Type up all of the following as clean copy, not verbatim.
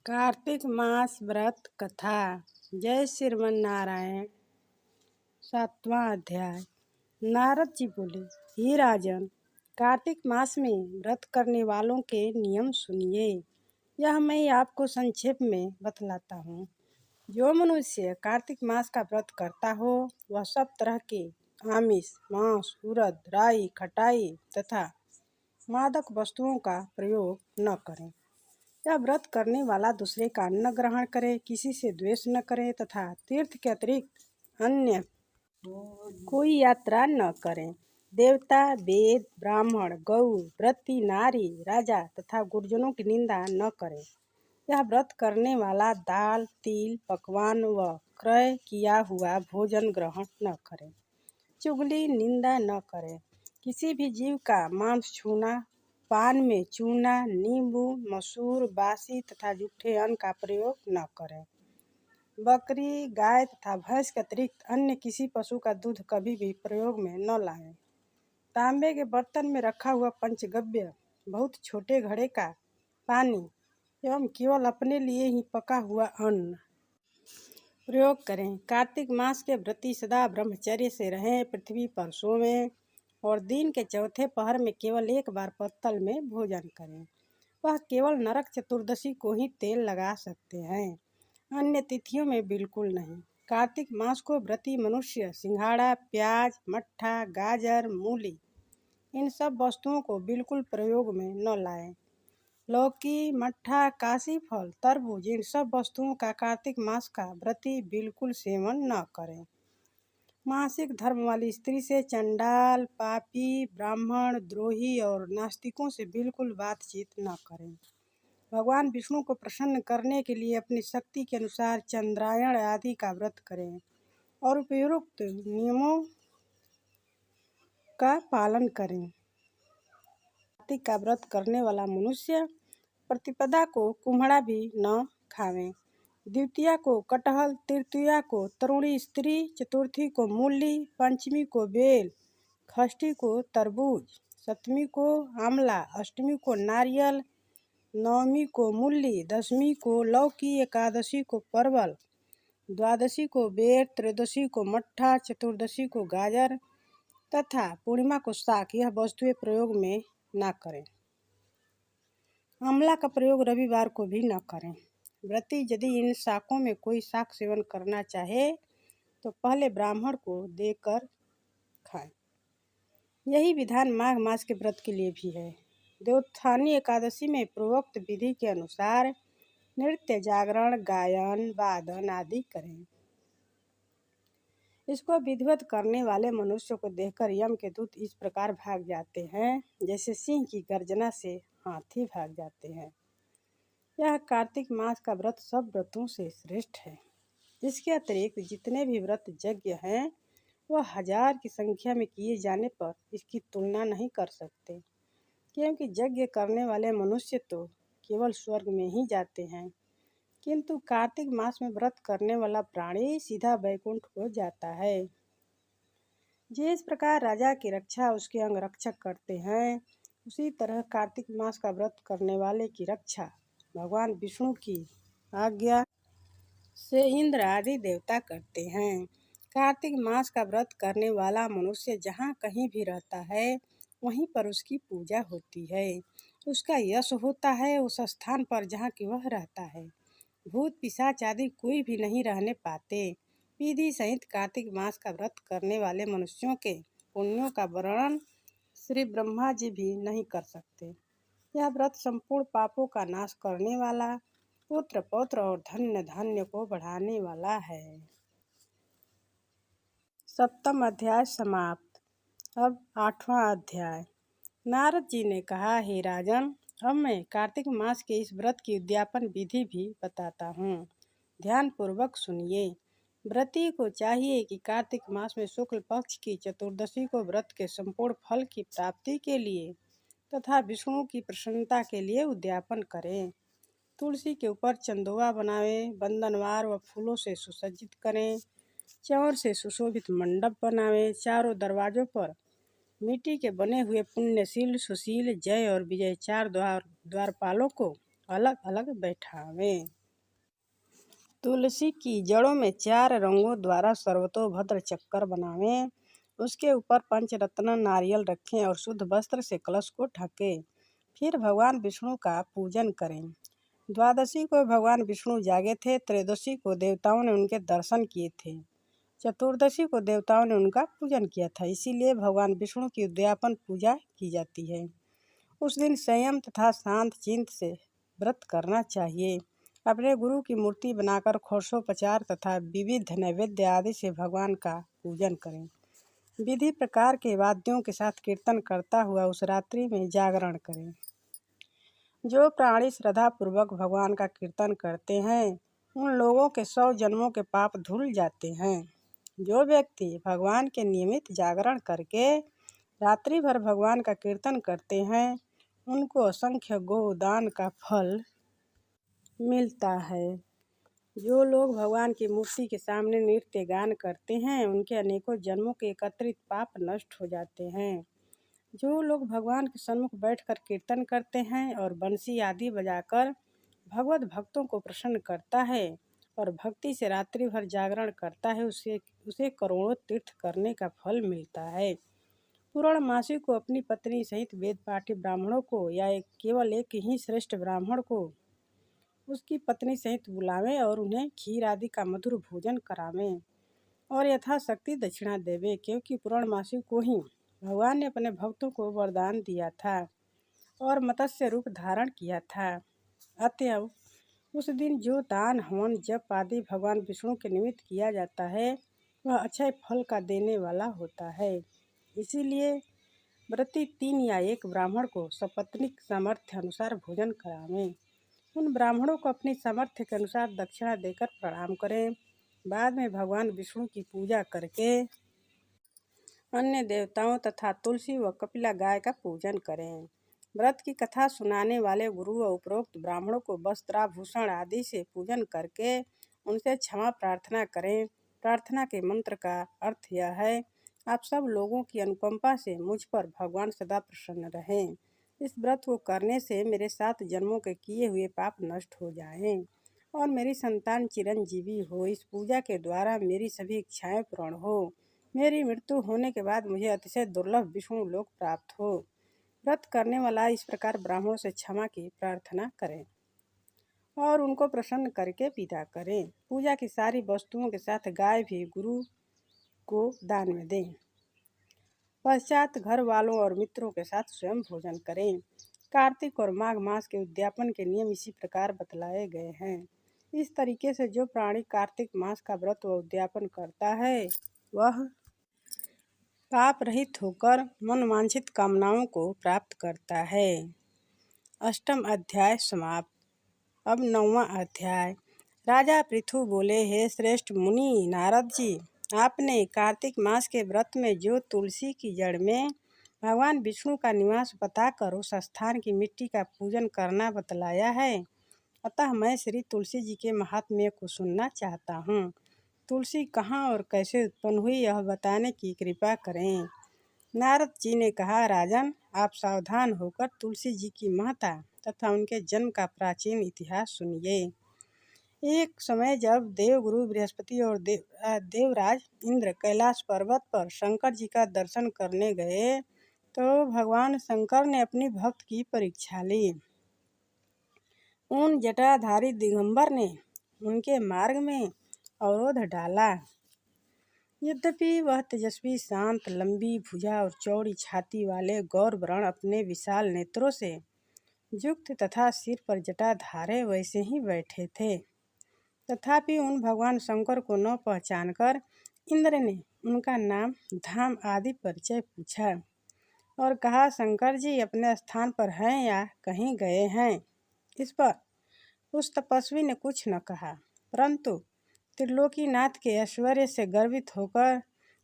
कार्तिक मास व्रत कथा। जय श्रीमन्नारायण। 7वां अध्याय। नारद जी बोले, हे राजन, कार्तिक मास में व्रत करने वालों के नियम सुनिए। यह मैं आपको संक्षेप में बतलाता हूँ। जो मनुष्य कार्तिक मास का व्रत करता हो वह सब तरह के आमिष, मांस, उड़द, राई, खटाई तथा मादक वस्तुओं का प्रयोग न करें। यह व्रत करने वाला दूसरे का अन्न ग्रहण करे, किसी से द्वेष न करे तथा तीर्थ के अतिरिक्त अन्य कोई यात्रा न करें। देवता, वेद, ब्राह्मण, गौ, व्रती, नारी, राजा तथा गुरुजनों की निंदा न करें। यह व्रत करने वाला दाल, तिल, पकवान व क्रय किया हुआ भोजन ग्रहण न करें। चुगली, निंदा न करें। किसी भी जीव का मांस छूना, पान में चूना, नींबू, मसूर, बासी तथा जूठे अन्न का प्रयोग न करें। बकरी, गाय तथा भैंस के अतिरिक्त अन्य किसी पशु का दूध कभी भी प्रयोग में न लाएं। तांबे के बर्तन में रखा हुआ पंचगव्य, बहुत छोटे घड़े का पानी एवं केवल अपने लिए ही पका हुआ अन्न प्रयोग करें। कार्तिक मास के व्रती सदा ब्रह्मचर्य से रहें, पृथ्वी पर सोवें और दिन के चौथे पहर में केवल एक बार पत्तल में भोजन करें। वह केवल नरक चतुर्दशी को ही तेल लगा सकते हैं, अन्य तिथियों में बिल्कुल नहीं। कार्तिक मास को व्रती मनुष्य सिंघाड़ा, प्याज, मट्ठा, गाजर, मूली इन सब वस्तुओं को बिल्कुल प्रयोग में न लाएं। लौकी, मट्ठा, काशी फल, तरबूज इन सब वस्तुओं का कार्तिक मास का व्रती बिल्कुल सेवन न करें। मासिक धर्म वाली स्त्री से चंडाल, पापी, ब्राह्मण, द्रोही और नास्तिकों से बिल्कुल बातचीत न करें। भगवान विष्णु को प्रसन्न करने के लिए अपनी शक्ति के अनुसार चंद्रायण आदि का व्रत करें और उपयुक्त नियमों का पालन करें। कार्तिक का व्रत करने वाला मनुष्य प्रतिपदा को कुम्हड़ा भी न खावें, द्वितीया को कटहल, तृतीया को तरुणी स्त्री, चतुर्थी को मूली, पंचमी को बेल, षष्ठी को तरबूज, सप्तमी को आंवला, अष्टमी को नारियल, नवमी को मूली, दशमी को लौकी, एकादशी को परवल, द्वादशी को बेर, त्रयोदशी को मट्ठा, चतुर्दशी को गाजर तथा पूर्णिमा को शाक यह वस्तुएं प्रयोग में न करें। आंवला का प्रयोग रविवार को भी न करें। व्रती यदि इन शाकों में कोई शाक सेवन करना चाहे तो पहले ब्राह्मण को देकर खाएं। यही विधान माघ मास के व्रत के लिए भी है। देवोत्थानी एकादशी में पूर्वोक्त विधि के अनुसार नृत्य, जागरण, गायन, वादन आदि करें। इसको विधिवत करने वाले मनुष्य को देखकर यम के दूत इस प्रकार भाग जाते हैं जैसे सिंह की गर्जना से हाथी भाग जाते हैं। यह कार्तिक मास का व्रत सब व्रतों से श्रेष्ठ है। इसके अतिरिक्त जितने भी व्रत यज्ञ हैं वह 1000 की संख्या में किए जाने पर इसकी तुलना नहीं कर सकते, क्योंकि यज्ञ करने वाले मनुष्य तो केवल स्वर्ग में ही जाते हैं, किंतु कार्तिक मास में व्रत करने वाला प्राणी सीधा वैकुंठ को जाता है। जिस प्रकार राजा की रक्षा उसके अंगरक्षक करते हैं, उसी तरह कार्तिक मास का व्रत करने वाले की रक्षा भगवान विष्णु की आज्ञा से इंद्र आदि देवता करते हैं। कार्तिक मास का व्रत करने वाला मनुष्य जहाँ कहीं भी रहता है वहीं पर उसकी पूजा होती है, उसका यश होता है उस स्थान पर जहाँ की वह रहता है। भूत पिशाच आदि कोई भी नहीं रहने पाते। विधि सहित कार्तिक मास का व्रत करने वाले मनुष्यों के पुण्यों का वर्णन श्री ब्रह्मा जी भी नहीं कर सकते। यह व्रत संपूर्ण पापों का नाश करने वाला, पुत्र पौत्र और धन्य धान्य को बढ़ाने वाला है। 7वां अध्याय समाप्त। अब 8वां अध्याय। नारद जी ने कहा, हे राजन, अब मैं कार्तिक मास के इस व्रत की उद्यापन विधि भी बताता हूँ। ध्यान पूर्वक सुनिए। व्रती को चाहिए कि कार्तिक मास में शुक्ल पक्ष की चतुर्दशी को व्रत के संपूर्ण फल की प्राप्ति के लिए तथा विष्णु की प्रसन्नता के लिए उद्यापन करें। तुलसी के ऊपर चंदोवा बनावें, बंधनवार व फूलों से सुसज्जित करें, चौर से सुशोभित मंडप बनावें, चारों दरवाजों पर मिट्टी के बने हुए पुण्यशील, सुशील, जय और विजय 4 द्वारपालों को अलग अलग बैठावें। तुलसी की जड़ों में 4 रंगों द्वारा सर्वतोभद्र चक्कर बनावें। उसके ऊपर पंचरत्न नारियल रखें और शुद्ध वस्त्र से कलश को ढकें। फिर भगवान विष्णु का पूजन करें। द्वादशी को भगवान विष्णु जागे थे। त्रयोदशी को देवताओं ने उनके दर्शन किए थे। चतुर्दशी को देवताओं ने उनका पूजन किया था, इसीलिए भगवान विष्णु की उद्यापन पूजा की जाती है। उस दिन संयम तथा शांत चित्त से व्रत करना चाहिए। अपने गुरु की मूर्ति बनाकर षोडशोपचार तथा विविध नैवेद्य आदि से भगवान का पूजन करें। विधि प्रकार के वाद्यों के साथ कीर्तन करता हुआ उस रात्रि में जागरण करें। जो प्राणी श्रद्धापूर्वक भगवान का कीर्तन करते हैं उन लोगों के 100 जन्मों के पाप धुल जाते हैं। जो व्यक्ति भगवान के नियमित जागरण करके रात्रि भर भगवान का कीर्तन करते हैं उनको असंख्य गोदान का फल मिलता है। जो लोग भगवान की मूर्ति के सामने नृत्य गान करते हैं उनके अनेकों जन्मों के एकत्रित पाप नष्ट हो जाते हैं। जो लोग भगवान के सन्मुख बैठकर कीर्तन करते हैं और बंसी आदि बजाकर भगवत भक्तों को प्रसन्न करता है और भक्ति से रात्रि भर जागरण करता है उसे करोड़ों तीर्थ करने का फल मिलता है। पूर्णमासी को अपनी पत्नी सहित वेद पाठी ब्राह्मणों को या केवल एक ही श्रेष्ठ ब्राह्मण को उसकी पत्नी सहित बुलावें और उन्हें खीर आदि का मधुर भोजन करावें और यथाशक्ति दक्षिणा देवे, क्योंकि पूर्णमासी को ही भगवान ने अपने भक्तों को वरदान दिया था और मत्स्य रूप धारण किया था। अतएव उस दिन जो दान हवन जप आदि भगवान विष्णु के निमित्त किया जाता है वह अच्छे फल का देने वाला होता है। इसीलिए व्रती 3 या 1 ब्राह्मण को सपत्नीक सामर्थ्य अनुसार भोजन करावें। उन ब्राह्मणों को अपनी सामर्थ्य के अनुसार दक्षिणा देकर प्रणाम करें। बाद में भगवान विष्णु की पूजा करके अन्य देवताओं तथा तुलसी व कपिला गाय का पूजन करें। व्रत की कथा सुनाने वाले गुरु व उपरोक्त ब्राह्मणों को वस्त्राभूषण आदि से पूजन करके उनसे क्षमा प्रार्थना करें। प्रार्थना के मंत्र का अर्थ यह है, आप सब लोगों की अनुकंपा से मुझ पर भगवान सदा प्रसन्न रहें। इस व्रत को करने से मेरे 7 जन्मों के किए हुए पाप नष्ट हो जाएं और मेरी संतान चिरंजीवी हो। इस पूजा के द्वारा मेरी सभी इच्छाएं पूर्ण हो। मेरी मृत्यु होने के बाद मुझे अतिशय दुर्लभ विष्णु लोक प्राप्त हो। व्रत करने वाला इस प्रकार ब्राह्मणों से क्षमा की प्रार्थना करें और उनको प्रसन्न करके विदा करें। पूजा की सारी वस्तुओं के साथ गाय भी गुरु को दान में दें। पश्चात घर वालों और मित्रों के साथ स्वयं भोजन करें। कार्तिक और माघ मास के उद्यापन के नियम इसी प्रकार बतलाए गए हैं। इस तरीके से जो प्राणी कार्तिक मास का व्रत व उद्यापन करता है वह पाप रहित होकर मनवांछित कामनाओं को प्राप्त करता है। 8वां अध्याय समाप्त। अब 9वां अध्याय। राजा पृथु बोले, हे श्रेष्ठ मुनि नारद जी, आपने कार्तिक मास के व्रत में जो तुलसी की जड़ में भगवान विष्णु का निवास बताकर उस स्थान की मिट्टी का पूजन करना बतलाया है, अतः मैं श्री तुलसी जी के महात्म्य को सुनना चाहता हूँ। तुलसी कहाँ और कैसे उत्पन्न हुई यह बताने की कृपा करें। नारद जी ने कहा, राजन, आप सावधान होकर तुलसी जी की महत्ता तथा उनके जन्म का प्राचीन इतिहास सुनिए। एक समय जब देवगुरु बृहस्पति और देवराज इंद्र कैलाश पर्वत पर शंकर जी का दर्शन करने गए तो भगवान शंकर ने अपनी भक्त की परीक्षा ली। उन जटाधारी दिगंबर ने उनके मार्ग में अवरोध डाला। यद्यपि वह तेजस्वी, शांत, लंबी भुजा और चौड़ी छाती वाले गौर वर्ण अपने विशाल नेत्रों से युक्त तथा सिर पर जटाधारे वैसे ही बैठे थे, तथापि उन भगवान शंकर को न पहचानकर इंद्र ने उनका नाम, धाम आदि परिचय पूछा और कहा, शंकर जी अपने स्थान पर हैं या कहीं गए हैं। इस पर उस तपस्वी ने कुछ न कहा, परंतु त्रिलोकीनाथ के ऐश्वर्य से गर्वित होकर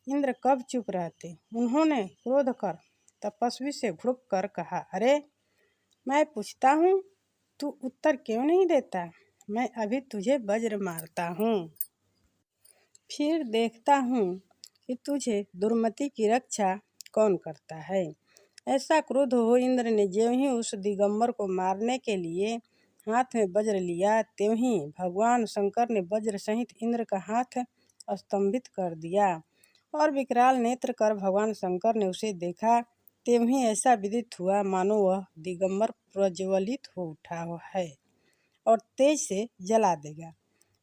इंद्र कब चुप रहते। उन्होंने क्रोध कर तपस्वी से घुड़क कर कहा, अरे, मैं पूछता हूँ, तू उत्तर क्यों नहीं देता? मैं अभी तुझे वज्र मारता हूँ, फिर देखता हूँ कि तुझे दुर्मति की रक्षा कौन करता है। ऐसा क्रोध हो इंद्र ने ज्यों ही उस दिगंबर को मारने के लिए हाथ में वज्र लिया, त्यों भगवान शंकर ने वज्र सहित इंद्र का हाथ स्तंभित कर दिया और विकराल नेत्र कर भगवान शंकर ने उसे देखा। त्यों ऐसा विदित हुआ मानो वह दिगंबर प्रज्वलित हो उठा है और तेज से जला देगा।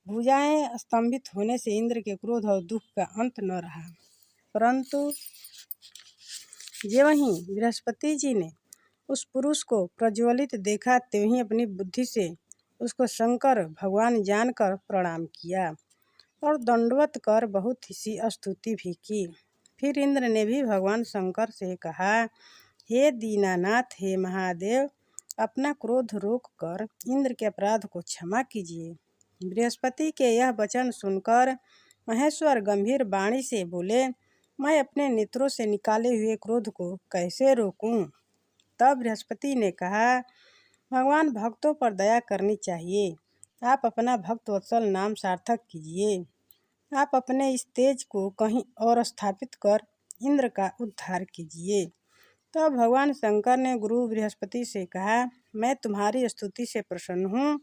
भुजाएं स्तंभित होने से इंद्र के क्रोध और दुख का अंत न रहा, परंतु ज्यों ही बृहस्पति जी ने उस पुरुष को प्रज्वलित देखा, त्यों ही अपनी बुद्धि से उसको शंकर भगवान जानकर प्रणाम किया और दंडवत कर बहुत सी स्तुति भी की। फिर इंद्र ने भी भगवान शंकर से कहा, हे दीनानाथ, हे महादेव, अपना क्रोध रोक कर इंद्र के अपराध को क्षमा कीजिए। बृहस्पति के यह वचन सुनकर महेश्वर गंभीर वाणी से बोले, मैं अपने नेत्रों से निकाले हुए क्रोध को कैसे रोकूं? तब बृहस्पति ने कहा, भगवान भक्तों पर दया करनी चाहिए। आप अपना भक्त वत्सल नाम सार्थक कीजिए। आप अपने इस तेज को कहीं और स्थापित कर इंद्र का उद्धार कीजिए। तो भगवान शंकर ने गुरु बृहस्पति से कहा, मैं तुम्हारी स्तुति से प्रसन्न हूँ,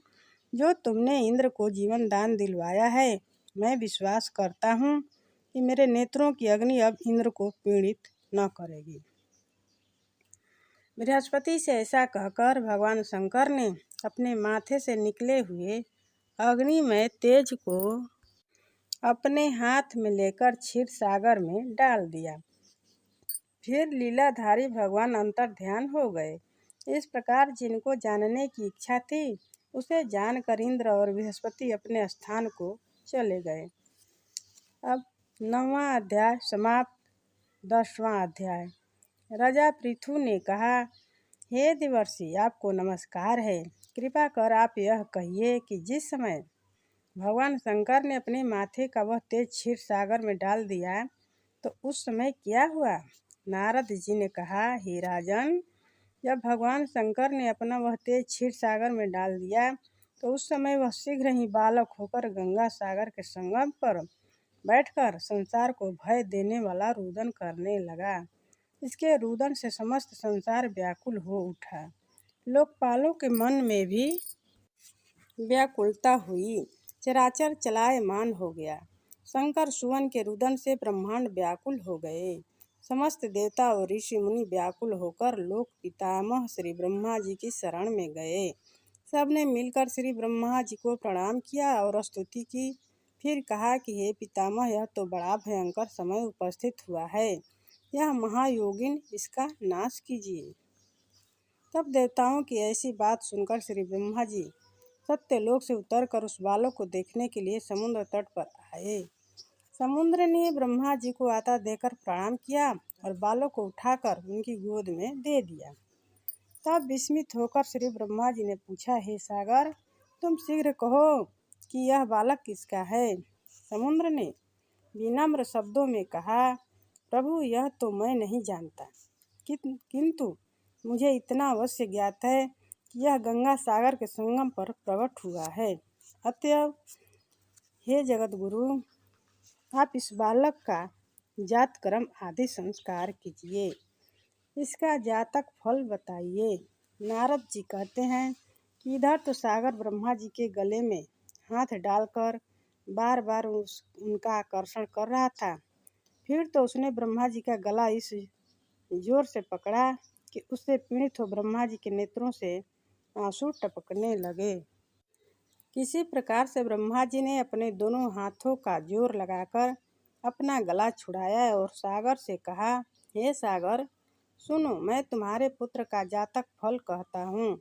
जो तुमने इंद्र को जीवन दान दिलवाया है। मैं विश्वास करता हूँ कि मेरे नेत्रों की अग्नि अब इंद्र को पीड़ित न करेगी। बृहस्पति से ऐसा कहकर भगवान शंकर ने अपने माथे से निकले हुए अग्निमय तेज को अपने हाथ में लेकर क्षीर सागर में डाल दिया। फिर लीलाधारी भगवान अंतर ध्यान हो गए। इस प्रकार जिनको जानने की इच्छा थी, उसे जानकर इंद्र और बृहस्पति अपने स्थान को चले गए। अब 9वां अध्याय समाप्त। 10वां अध्याय। राजा पृथु ने कहा, हे देवर्षि, आपको नमस्कार है। कृपा कर आप यह कहिए कि जिस समय भगवान शंकर ने अपने माथे का वह तेज क्षीर सागर में डाल दिया, तो उस समय क्या हुआ? नारद जी ने कहा, हे राजन, जब भगवान शंकर ने अपना वह तेज क्षीर सागर में डाल दिया, तो उस समय वह शीघ्र ही बालक होकर गंगा सागर के संगम पर बैठकर संसार को भय देने वाला रुदन करने लगा। इसके रुदन से समस्त संसार व्याकुल हो उठा। लोकपालों के मन में भी व्याकुलता हुई। चराचर चलायमान हो गया। शंकर सुवन के रुदन से ब्रह्मांड व्याकुल हो गए। समस्त देवता और ऋषि मुनि व्याकुल होकर लोक पितामह श्री ब्रह्मा जी की शरण में गए। सबने मिलकर श्री ब्रह्मा जी को प्रणाम किया और स्तुति की। फिर कहा कि हे पितामह, यह तो बड़ा भयंकर समय उपस्थित हुआ है। यह महायोगिन, इसका नाश कीजिए। तब देवताओं की ऐसी बात सुनकर श्री ब्रह्मा जी सत्यलोक से उतरकर उस बालक को देखने के लिए समुद्र तट पर आए। समुद्र ने ब्रह्मा जी को आता देखकर प्रणाम किया और बालक को उठाकर उनकी गोद में दे दिया। तब विस्मित होकर श्री ब्रह्मा जी ने पूछा, हे सागर, तुम शीघ्र कहो कि यह बालक किसका है? समुद्र ने विनम्र शब्दों में कहा, प्रभु, यह तो मैं नहीं जानता, किंतु मुझे इतना अवश्य ज्ञात है कि यह गंगा सागर के संगम पर प्रकट हुआ है। अतएव हे जगत गुरु, आप इस बालक का जात कर्म आदि संस्कार कीजिए। इसका जातक फल बताइए। नारद जी कहते हैं कि इधर तो सागर ब्रह्मा जी के गले में हाथ डालकर बार बार उनका आकर्षण कर रहा था। फिर तो उसने ब्रह्मा जी का गला इस जोर से पकड़ा कि उससे पीड़ित हो ब्रह्मा जी के नेत्रों से आंसू टपकने लगे। किसी प्रकार से ब्रह्मा जी ने अपने दोनों हाथों का जोर लगाकर अपना गला छुड़ाया और सागर से कहा, हे सागर, सुनो, मैं तुम्हारे पुत्र का जातक फल कहता हूँ।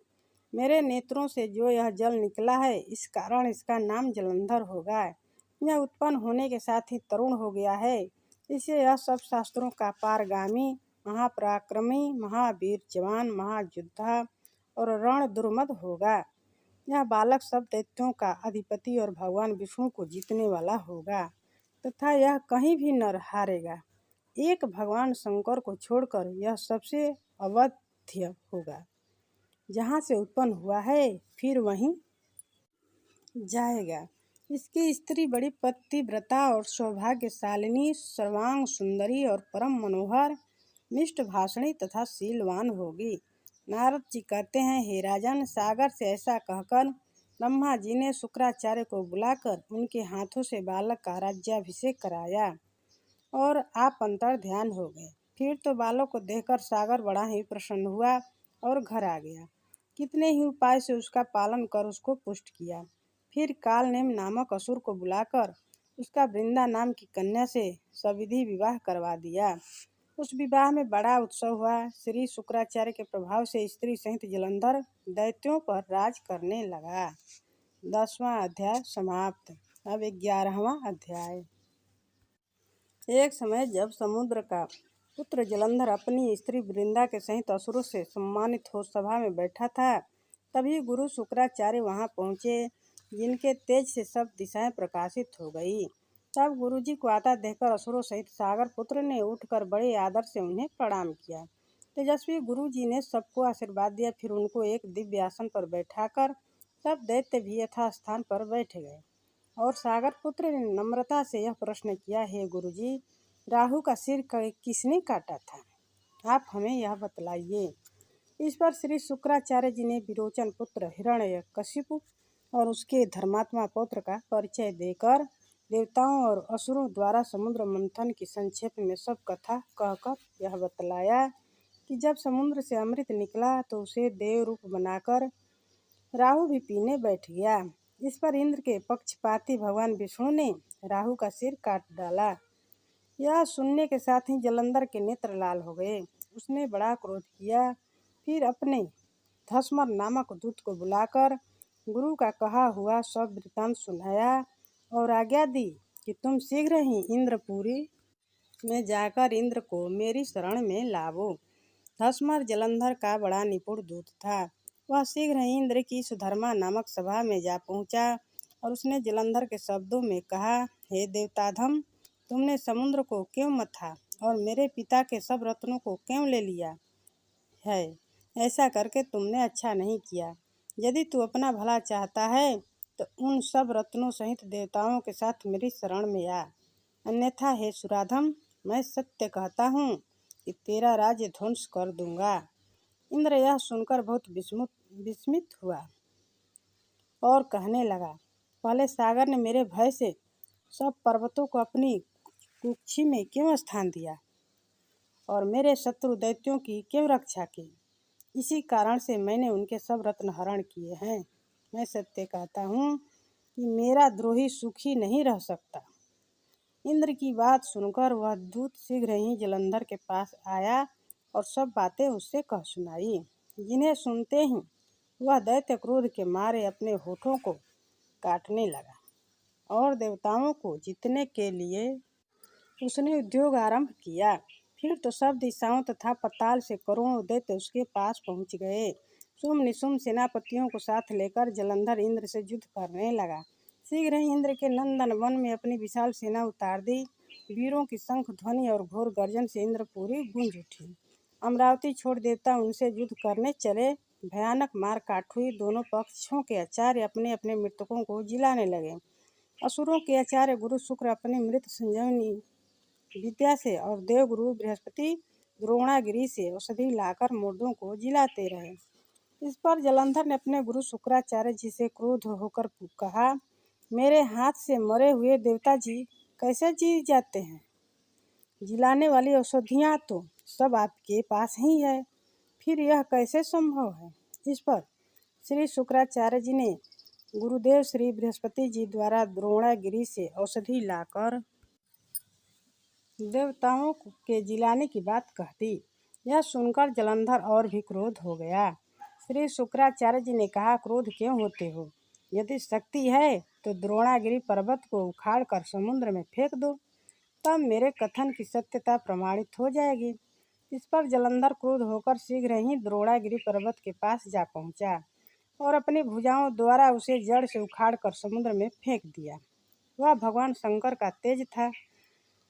मेरे नेत्रों से जो यह जल निकला है, इस कारण इसका नाम जलंधर होगा। यह उत्पन्न होने के साथ ही तरुण हो गया है। इसे यह सब शास्त्रों का पारगामी, महापराक्रमी, महावीर जवान, महायोद्धा और रण दुर्मद होगा। यह बालक सब दैत्यों का अधिपति और भगवान विष्णु को जीतने वाला होगा तथा यह कहीं भी न हारेगा। एक भगवान शंकर को छोड़कर यह सबसे अवध्य होगा। जहाँ से उत्पन्न हुआ है, फिर वहीं जाएगा। इसकी स्त्री बड़ी पतिव्रता और सौभाग्यशालिनी, सर्वांग सुंदरी और परम मनोहर, मिष्ट भाषणी तथा शीलवान होगी। नारद जी कहते हैं, हे राजन, सागर से ऐसा कहकर ब्रह्मा जी ने शुक्राचार्य को बुलाकर उनके हाथों से बालक का राज्याभिषेक कराया और आप अंतर ध्यान हो गए। फिर तो बालक को देखकर सागर बड़ा ही प्रसन्न हुआ और घर आ गया। कितने ही उपाय से उसका पालन कर उसको पुष्ट किया। फिर कालनेम नामक असुर को बुलाकर उसका वृंदा नाम की कन्या से सविधि विवाह करवा दिया। उस विवाह में बड़ा उत्सव हुआ। श्री शुक्राचार्य के प्रभाव से स्त्री सहित जलंधर दैत्यों पर राज करने लगा। 10वां अध्याय समाप्त। अब 11वां अध्याय। एक समय जब समुद्र का पुत्र जलंधर अपनी स्त्री वृंदा के सहित असुरों से सम्मानित हो सभा में बैठा था, तभी गुरु शुक्राचार्य वहां पहुंचे, जिनके तेज से सब दिशाएं प्रकाशित हो गई। तब गुरुजी को आता देखकर असुरों सहित सागर पुत्र ने उठकर बड़े आदर से उन्हें प्रणाम किया। तेजस्वी गुरुजी ने सबको आशीर्वाद दिया। फिर उनको एक दिव्य आसन पर बैठाकर सब दैत्य भी यथास्थान पर बैठ गए और सागर पुत्र ने नम्रता से यह प्रश्न किया, हे गुरुजी, राहु का सिर किसने काटा था? आप हमें यह बतलाइए। इस पर श्री शुक्राचार्य जी ने विरोचन पुत्र हिरण्यकशिपु और उसके धर्मात्मा पौत्र का परिचय देकर देवताओं और असुरों द्वारा समुद्र मंथन की संक्षेप में सब कथा कहकर यह बतलाया कि जब समुद्र से अमृत निकला तो उसे देव रूप बनाकर राहु भी पीने बैठ गया। इस पर इंद्र के पक्षपाती भगवान विष्णु ने राहु का सिर काट डाला। यह सुनने के साथ ही जलंधर के नेत्र लाल हो गए। उसने बड़ा क्रोध किया। फिर अपने धस्मर नामक दूत को बुलाकर गुरु का कहा हुआ सब वृत्तांत सुनाया और आज्ञा दी कि तुम शीघ्र ही इंद्रपुरी में जाकर इंद्र को मेरी शरण में लावो। धस्मर जलंधर का बड़ा निपुण दूत था। वह शीघ्र ही इंद्र की सुधर्मा नामक सभा में जा पहुंचा और उसने जलंधर के शब्दों में कहा, हे देवताधम, तुमने समुद्र को क्यों मथा और मेरे पिता के सब रत्नों को क्यों ले लिया है? ऐसा करके तुमने अच्छा नहीं किया। यदि तू अपना भला चाहता है तो उन सब रत्नों सहित देवताओं के साथ मेरी शरण में आ, अन्यथा हे सुराधम, मैं सत्य कहता हूँ कि तेरा राज्य ध्वंस कर दूंगा। इंद्र यह सुनकर बहुत विस्मित हुआ और कहने लगा, पहले सागर ने मेरे भय से सब पर्वतों को अपनी कुक्षी में क्यों स्थान दिया और मेरे शत्रु दैत्यों की क्यों रक्षा की? इसी कारण से मैंने उनके सब रत्न हरण किए हैं। मैं सत्य कहता हूँ कि मेरा द्रोही सुखी नहीं रह सकता। इंद्र की बात सुनकर वह दूत शीघ्र ही जलंधर के पास आया और सब बातें उससे कह सुनाई, जिन्हें सुनते ही वह दैत्य क्रोध के मारे अपने होठों को काटने लगा और देवताओं को जीतने के लिए उसने उद्योग आरंभ किया। फिर तो सब दिशाओं तथा पताल से करोड़ों दैत्य उसके पास पहुंच गए। शुम्भ निशुम्भ सेनापतियों को साथ लेकर जलंधर इंद्र से युद्ध करने लगा। शीघ्र ही इंद्र के नंदन वन में अपनी विशाल सेना उतार दी। वीरों की शंख ध्वनि और घोर गर्जन से इंद्रपुरी गूंज उठी। अमरावती छोड़ देवता उनसे युद्ध करने चले। भयानक मार काट हुई। दोनों पक्षों के आचार्य अपने अपने मृतकों को जिलाने लगे। असुरों के आचार्य गुरु शुक्र अपनी मृत संजीवनी विद्या से और देवगुरु बृहस्पति द्रोणागिरी से औषधि लाकर मुर्दों को जिलाते रहे। इस पर जलंधर ने अपने गुरु शुक्राचार्य जी से क्रोध होकर कहा, मेरे हाथ से मरे हुए देवता जी कैसे जी जाते हैं? जिलाने वाली औषधियाँ तो सब आपके पास ही है, फिर यह कैसे संभव है? इस पर श्री शुक्राचार्य जी ने गुरुदेव श्री बृहस्पति जी द्वारा द्रोणागिरी से औषधि लाकर देवताओं के जिलाने की बात कह दी। यह सुनकर जलंधर और भी क्रोध हो गया। श्री शुक्राचार्य जी ने कहा, क्रोध क्यों होते हो? यदि शक्ति है तो द्रोणागिरी पर्वत को उखाड़ कर समुद्र में फेंक दो, तब मेरे कथन की सत्यता प्रमाणित हो जाएगी। इस पर जलंधर क्रोध होकर शीघ्र ही द्रोणागिरी पर्वत के पास जा पहुंचा और अपनी भुजाओं द्वारा उसे जड़ से उखाड़ कर समुद्र में फेंक दिया। वह भगवान शंकर का तेज था।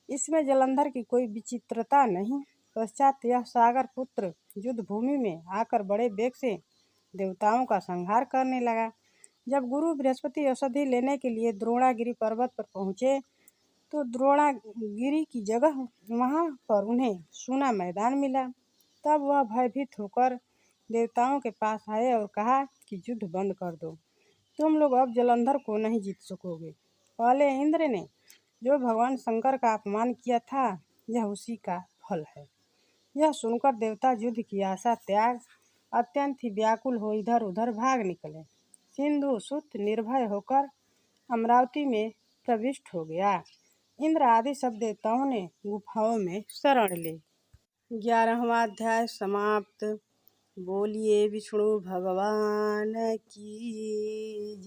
इसमें जलंधर की कोई विचित्रता नहीं। पश्चात यह सागर पुत्र युद्ध भूमि में आकर बड़े वेग से देवताओं का संहार करने लगा। जब गुरु बृहस्पति औषधि लेने के लिए द्रोणागिरी पर्वत पर पहुंचे तो द्रोणागिरी की जगह वहां पर उन्हें सूना मैदान मिला। तब वह भयभीत होकर देवताओं के पास आए और कहा कि युद्ध बंद कर दो, तुम लोग अब जलंधर को नहीं जीत सकोगे। पहले इंद्र ने जो भगवान शंकर का अपमान किया था, यह उसी का फल है। यह सुनकर देवता युद्ध की आशा त्याग अत्यंत ही व्याकुल हो इधर उधर भाग निकले। सिंधु सुत निर्भय होकर अमरावती में प्रविष्ट हो गया। इंद्र आदि सब देवताओं ने गुफाओं में शरण ली। 11वां अध्याय समाप्त। बोलिए विष्णु भगवान की